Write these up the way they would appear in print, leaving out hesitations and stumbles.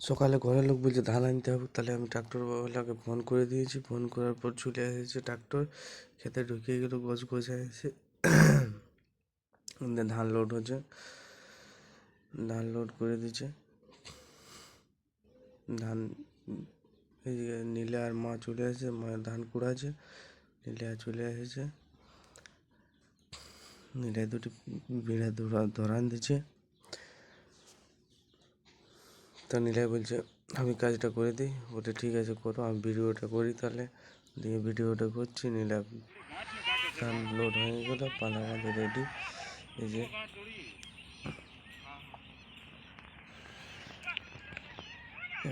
সকালে ঘরের লোক বলছে ধান আনতে হবে, তাহলে আমি ট্রাক্টরওয়ালাকে ফোন করে দিয়েছি। ফোন করার পর চলে এসেছে ট্রাক্টর, খেতে ঢুকিয়ে গেল, গোছ গোছায় এসে ধান লোড হচ্ছে, ধান লোড করে দিচ্ছে। ধান এইদিকে নীলে আর মা চলে এসেছে, মায়ের ধান কুড়াচ্ছে, নীলে আর চলে এসেছে। নীলে দুটি বিড়া ধরান দিচ্ছে। তো নীলাই বলছে আমি কাজটা করে দিই, বলছে ঠিক আছে করো, আমি ভিডিওটা করি তাহলে। দিয়ে ভিডিওটা করছি। নীলা ধান লোড হয়ে গেলো, পালা আমাদের রেডি। এই যে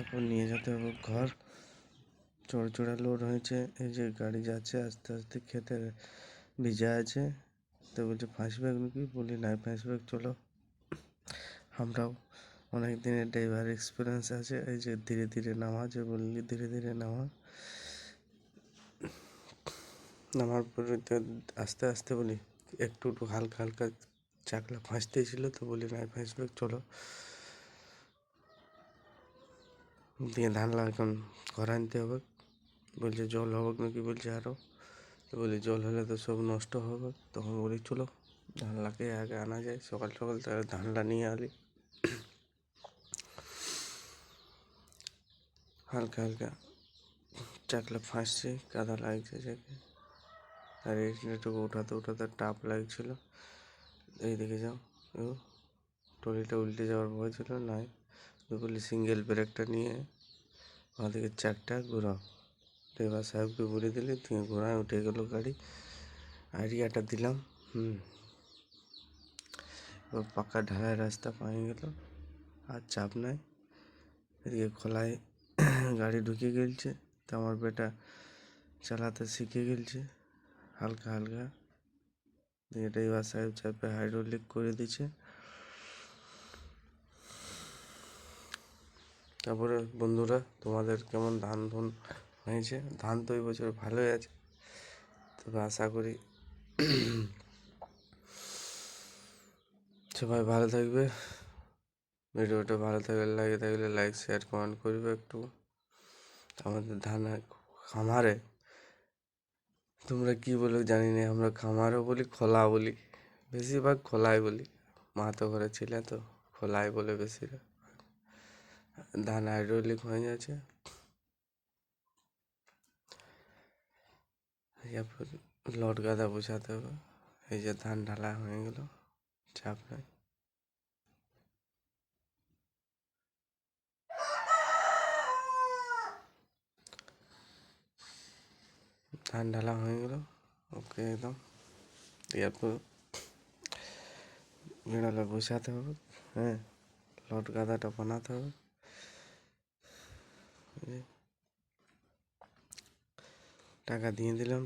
এখন নিয়ে যেতে হবে ঘর। চড়চড়া লোড হয়েছে, এই যে গাড়ি যাচ্ছে আস্তে আস্তে, খেতে ভিজা আছে। তো বলছে ফাঁসবে নাকি, বলি নাই ফাঁসবে, চলো। আমরাও অনেক দিনের ড্রাইভার এক্সপিরিয়েন্স আছে। এই যে ধীরে ধীরে নামা, যে বললি ধীরে ধীরে নামা। নামার পরে তো আস্তে আস্তে বলি একটু একটু হালকা হালকা চাকলা ফাঁসতেই ছিল, তো বলি নাই ফাঁসবে, চলো। দিয়ে ধান এখন ঘরে আনতে হবে। বলছে জল হবে নাকি, বলছে আরও। তো বলি জল হলে তো সব নষ্ট হবে। তখন বলি চলো ধানলাকে আগে আনা যায়, সকাল সকাল তাহলে ধানলা নিয়ে আলি। হালকা হালকা চাকলা ফাঁসছে, কাদা লাগছে যাকে, আর এইটুকু উঠাতে উঠাতে টাপ লাগছিল। এই দেখে যাও, ও ট্রলিটা উল্টে যাওয়ার ভয় ছিল, নাই বলি সিঙ্গেল ব্রেকটা নিয়ে ওদিকে চারটা ঘোরাও। ড্রাইভার সাহেবকে বলে দিলে, তুমি ঘোড়ায় উঠে গেলো গাড়ি। আইডিয়াটা দিলাম। এবার পাকা ঢালাই রাস্তা পায়ে গেল, আর চাপ নাই। এদিকে খোলায় গাড়ি ঢুকে গেলছে, তো আমার বেটা চালাতে শিখে গেলছে হালকা হালকা। দিয়ে ড্রাইভার সাহেব চাপে হাইড্রোলিক করে দিচ্ছে। তারপরে বন্ধুরা, তোমাদের কেমন ধান ধুন হয়েছে? ধান তো এই বছর ভালোই আছে, তবে আশা করি সবাই ভালো থাকবে। ভিডিওটা ভালো লাগে থাকলে লাইক শেয়ার কমেন্ট করবে একটু। আমাদের ধান খামারে, তোমরা কি বলো জানি না, আমরা খামারও বলি খোলা বলি, বেশিরভাগ খোলাই বলি। মাহাতো ঘরে ছিল তো খোলাই বলে বেশিরভাগ। ধান হাইড্রোলিক হয়ে যাচ্ছে, এরপর লট গাদা বসাতে হবে। এই যে ধান ঢালা হয়ে গেল, চাপ নাই। ধান ঢালা হয়ে গেল, ওকে একদম। এরপর বিড়ালে বসাতে হবে, হ্যাঁ, লট গাদাটা বানাতে হবে। টাকা দিয়ে দিলাম।